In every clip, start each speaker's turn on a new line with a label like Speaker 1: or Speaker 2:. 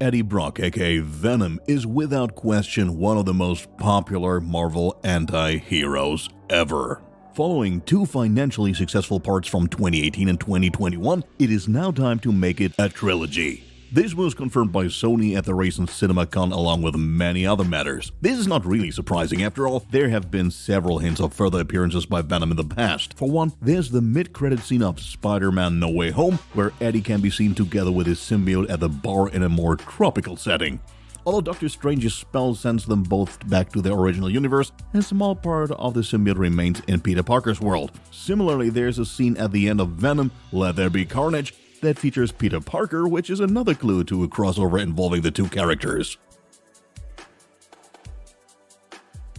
Speaker 1: Eddie Brock, aka Venom, is without question one of the most popular Marvel anti-heroes ever. Following two financially successful parts from 2018 and 2021, it is now time to make it a trilogy. This was confirmed by Sony at the recent CinemaCon along with many other matters. This is not really surprising, after all, there have been several hints of further appearances by Venom in the past. For one, there's the mid-credit scene of Spider-Man No Way Home, where Eddie can be seen together with his symbiote at the bar in a more tropical setting. Although Doctor Strange's spell sends them both back to their original universe, a small part of the symbiote remains in Peter Parker's world. Similarly, there's a scene at the end of Venom, Let There Be Carnage, that features Peter Parker, which is another clue to a crossover involving the two characters.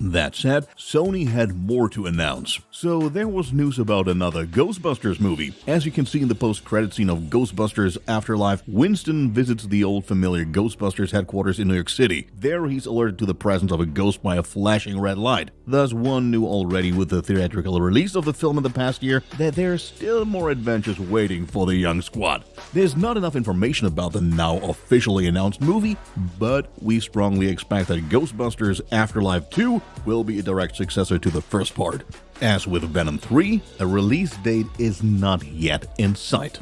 Speaker 1: That said, Sony had more to announce. So there was news about another Ghostbusters movie. As you can see in the post-credit scene of Ghostbusters Afterlife, Winston visits the old familiar Ghostbusters headquarters in New York City. There he's alerted to the presence of a ghost by a flashing red light. Thus, one knew already with the theatrical release of the film in the past year that there's still more adventures waiting for the young squad. There's not enough information about the now officially announced movie, but we strongly expect that Ghostbusters Afterlife 2 will be a direct successor to the first part. As with Venom 3, a release date is not yet in sight.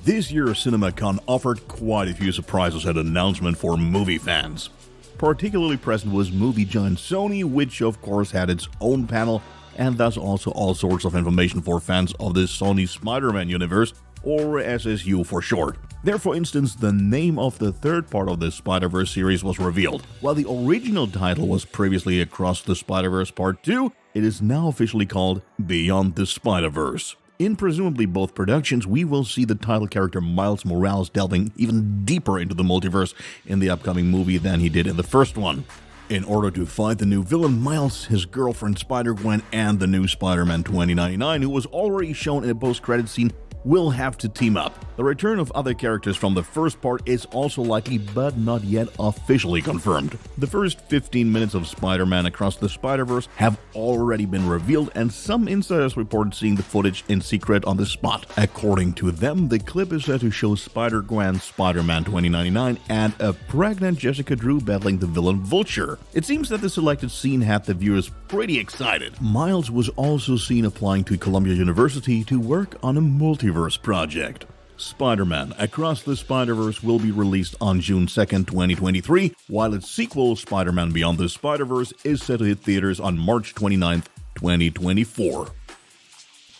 Speaker 1: This year's CinemaCon offered quite a few surprises and announcements for movie fans. Particularly present was movie giant Sony, which of course had its own panel and thus also all sorts of information for fans of the Sony Spider-Man Universe, or SSU for short. There, for instance, the name of the third part of the Spider-Verse series was revealed. While the original title was previously Across the Spider-Verse Part 2, it is now officially called Beyond the Spider-Verse. In presumably both productions, we will see the title character Miles Morales delving even deeper into the multiverse in the upcoming movie than he did in the first one. In order to fight the new villain, Miles, his girlfriend Spider-Gwen, and the new Spider-Man 2099, who was already shown in a post-credit scene, will have to team up. The return of other characters from the first part is also likely, but not yet officially confirmed. The first 15 minutes of Spider-Man Across the Spider-Verse have already been revealed, and some insiders reported seeing the footage in secret on the spot. According to them, the clip is said to show Spider-Gwen, Spider-Man 2099, and a pregnant Jessica Drew battling the villain Vulture. It seems that the selected scene had the viewers pretty excited. Miles was also seen applying to Columbia University to work on a multiverse project. Spider-Man Across the Spider-Verse will be released on June 2nd, 2023, while its sequel, Spider-Man Beyond the Spider-Verse, is set to hit theaters on March 29th, 2024.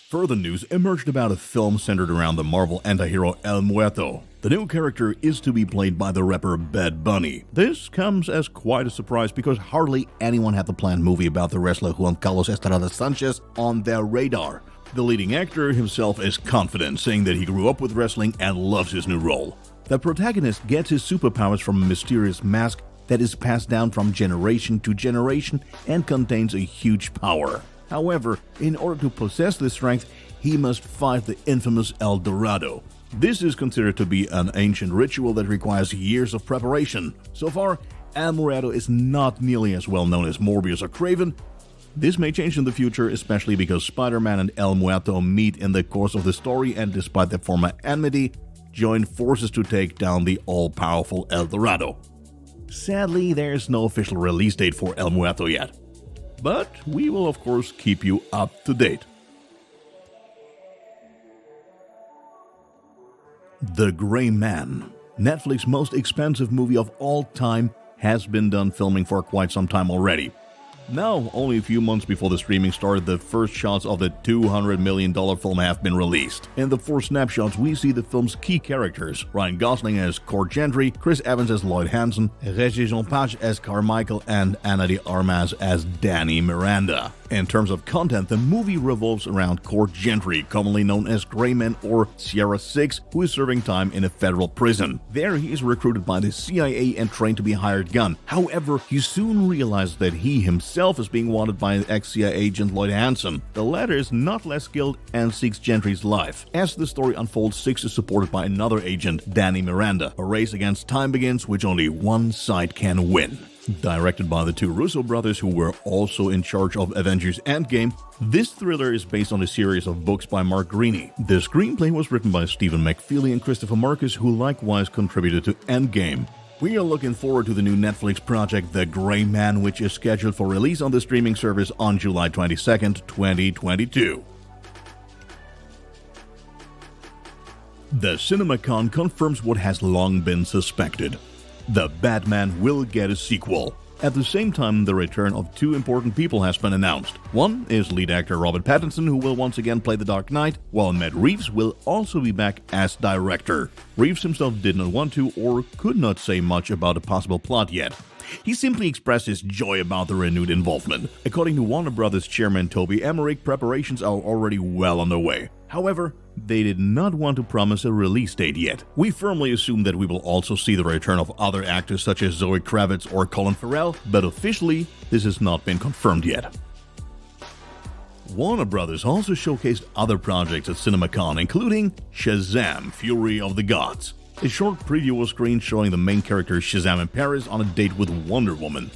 Speaker 1: Further news emerged about a film centered around the Marvel antihero El Muerto. The new character is to be played by the rapper Bad Bunny. This comes as quite a surprise because hardly anyone had the planned movie about the wrestler Juan Carlos Estrada Sanchez on their radar. The leading actor himself is confident, saying that he grew up with wrestling and loves his new role. The protagonist gets his superpowers from a mysterious mask that is passed down from generation to generation and contains a huge power. However, in order to possess this strength, he must fight the infamous El Dorado. This is considered to be an ancient ritual that requires years of preparation. So far, El Muerto is not nearly as well known as Morbius or Kraven. This may change in the future, especially because Spider-Man and El Muerto meet in the course of the story and, despite their former enmity, join forces to take down the all-powerful El Dorado. Sadly, there's no official release date for El Muerto yet, but we will of course keep you up to date. The Gray Man, Netflix's most expensive movie of all time, has been done filming for quite some time already. Now, only a few months before the streaming started, the first shots of the $200 million film have been released. In the 4 snapshots, we see the film's key characters: Ryan Gosling as Cord Gentry, Chris Evans as Lloyd Hansen, Regé Jean Page as Carmichael, and Ana de Armas as Danny Miranda. In terms of content, the movie revolves around Cord Gentry, commonly known as Grayman or Sierra 6, who is serving time in a federal prison. There, he is recruited by the CIA and trained to be a hired gun. However, he soon realizes that he himself is being wanted by ex-CIA agent Lloyd Hansen. The latter is not less skilled and seeks Gentry's life. As the story unfolds, 6 is supported by another agent, Danny Miranda. A race against time begins, which only one side can win. Directed by the two Russo brothers who were also in charge of Avengers Endgame, this thriller is based on a series of books by Mark Greaney. The screenplay was written by Stephen McFeely and Christopher Marcus, who likewise contributed to Endgame. We are looking forward to the new Netflix project The Gray Man, which is scheduled for release on the streaming service on July 22nd, 2022. The CinemaCon confirms what has long been suspected. The Batman will get a sequel. At the same time, the return of two important people has been announced. One is lead actor Robert Pattinson, who will once again play the Dark Knight, while Matt Reeves will also be back as director. Reeves himself did not want to or could not say much about a possible plot yet. He simply expressed his joy about the renewed involvement. According to Warner Bros. Chairman Toby Emmerich, preparations are already well underway. However, they did not want to promise a release date yet. We firmly assume that we will also see the return of other actors such as Zoe Kravitz or Colin Farrell, but officially, this has not been confirmed yet. Warner Bros. Also showcased other projects at CinemaCon, including Shazam! Fury of the Gods. A short preview was screened showing the main character Shazam in Paris on a date with Wonder Woman.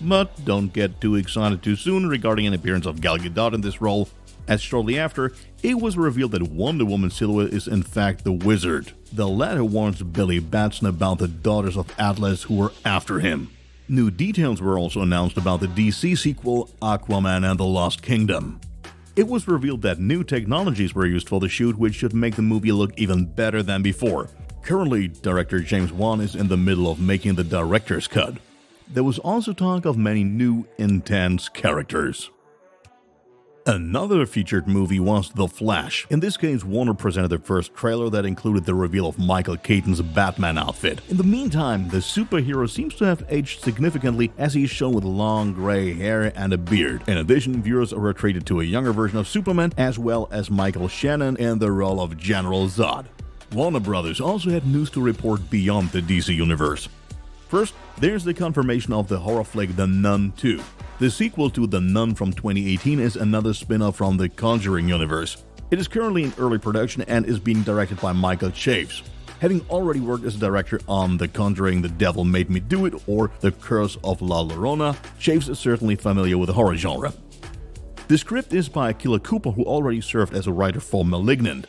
Speaker 1: But don't get too excited too soon regarding an appearance of Gal Gadot in this role, as shortly after, it was revealed that Wonder Woman's silhouette is in fact the Wizard. The latter warns Billy Batson about the daughters of Atlas who were after him. New details were also announced about the DC sequel Aquaman and the Lost Kingdom. It was revealed that new technologies were used for the shoot, which should make the movie look even better than before. Currently, director James Wan is in the middle of making the director's cut. There was also talk of many new, intense characters. Another featured movie was The Flash. In this case, Warner presented the first trailer that included the reveal of Michael Keaton's Batman outfit. In the meantime, the superhero seems to have aged significantly, as he is shown with long gray hair and a beard. In addition, viewers are treated to a younger version of Superman, as well as Michael Shannon in the role of General Zod. Warner Bros. Also had news to report beyond the DC Universe. First, there's the confirmation of the horror flick The Nun 2. The sequel to The Nun from 2018 is another spin-off from the Conjuring universe. It is currently in early production and is being directed by Michael Chaves. Having already worked as a director on The Conjuring, The Devil Made Me Do It, or The Curse of La Llorona, Chaves is certainly familiar with the horror genre. The script is by Akila Cooper, who already served as a writer for *Malignant*,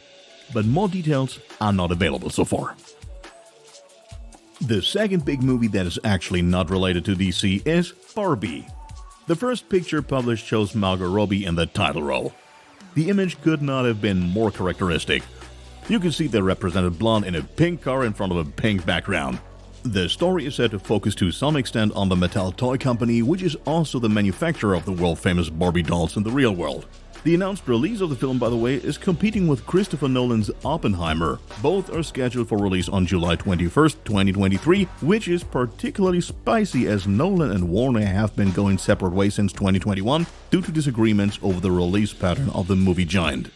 Speaker 1: but more details are not available so far. The second big movie that is actually not related to DC is Barbie. The first picture published shows Margot Robbie in the title role. The image could not have been more characteristic. You can see the represented blonde in a pink car in front of a pink background. The story is said to focus to some extent on the Mattel toy company, which is also the manufacturer of the world-famous Barbie dolls in the real world. The announced release of the film, by the way, is competing with Christopher Nolan's Oppenheimer. Both are scheduled for release on July 21st, 2023, which is particularly spicy as Nolan and Warner have been going separate ways since 2021 due to disagreements over the release pattern of the movie giant.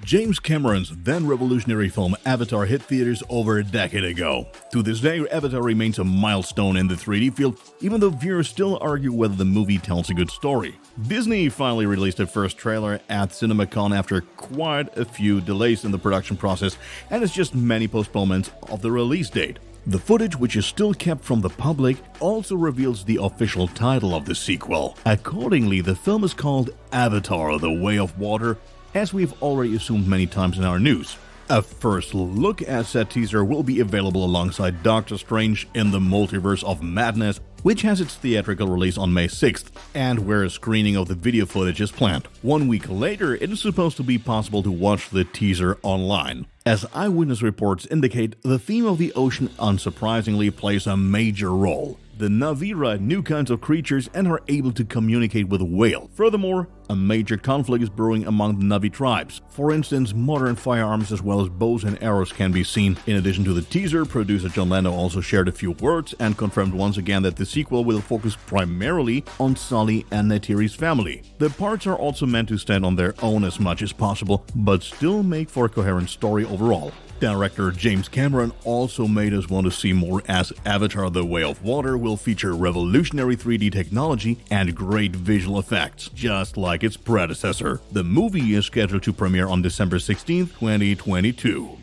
Speaker 1: James Cameron's then revolutionary film Avatar hit theaters over a decade ago. To this day, Avatar remains a milestone in the 3D field, even though viewers still argue whether the movie tells a good story. Disney finally released their first trailer at CinemaCon after quite a few delays in the production process, and it's just many postponements of the release date. The footage, which is still kept from the public, also reveals the official title of the sequel. Accordingly, the film is called Avatar: The Way of Water, as we've already assumed many times in our news. A first look at said teaser will be available alongside Doctor Strange in the Multiverse of Madness, which has its theatrical release on May 6th, and where a screening of the video footage is planned. 1 week later, it is supposed to be possible to watch the teaser online. As eyewitness reports indicate, the theme of the ocean unsurprisingly plays a major role. The Na'vi ride new kinds of creatures and are able to communicate with whales. Furthermore, a major conflict is brewing among the Na'vi tribes. For instance, modern firearms as well as bows and arrows can be seen. In addition to the teaser, producer John Lando also shared a few words and confirmed once again that the sequel will focus primarily on Sully and Neytiri's family. The parts are also meant to stand on their own as much as possible, but still make for a coherent story overall. Director James Cameron also made us want to see more, as Avatar: The Way of Water will feature revolutionary 3D technology and great visual effects, just like its predecessor. The movie is scheduled to premiere on December 16, 2022.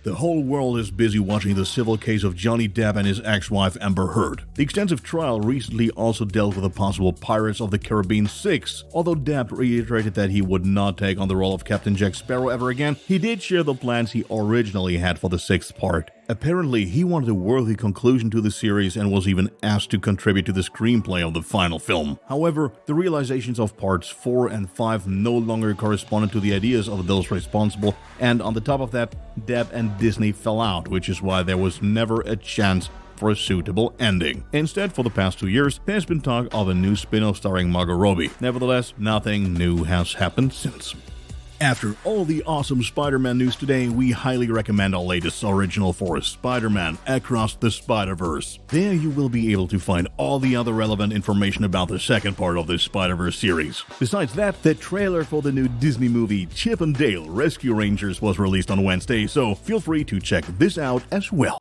Speaker 1: the whole world is busy watching the civil case of Johnny Depp and his ex-wife Amber Heard. The extensive trial recently also dealt with a possible Pirates of the Caribbean 6. Although Depp reiterated that he would not take on the role of Captain Jack Sparrow ever again, he did share the plans he originally had for the 6th part. Apparently, he wanted a worthy conclusion to the series and was even asked to contribute to the screenplay of the final film. However, the realizations of parts 4 and 5 no longer corresponded to the ideas of those responsible, and on the top of that, Depp and Disney fell out, which is why there was never a chance for a suitable ending. Instead, for the past 2 years, there's been talk of a new spin-off starring Margot Robbie. Nevertheless, nothing new has happened since. After all the awesome Spider-Man news today, we highly recommend our latest original for Spider-Man Across the Spider-Verse. There you will be able to find all the other relevant information about the second part of the Spider-Verse series. Besides that, the trailer for the new Disney movie Chip and Dale Rescue Rangers was released on Wednesday, so feel free to check this out as well.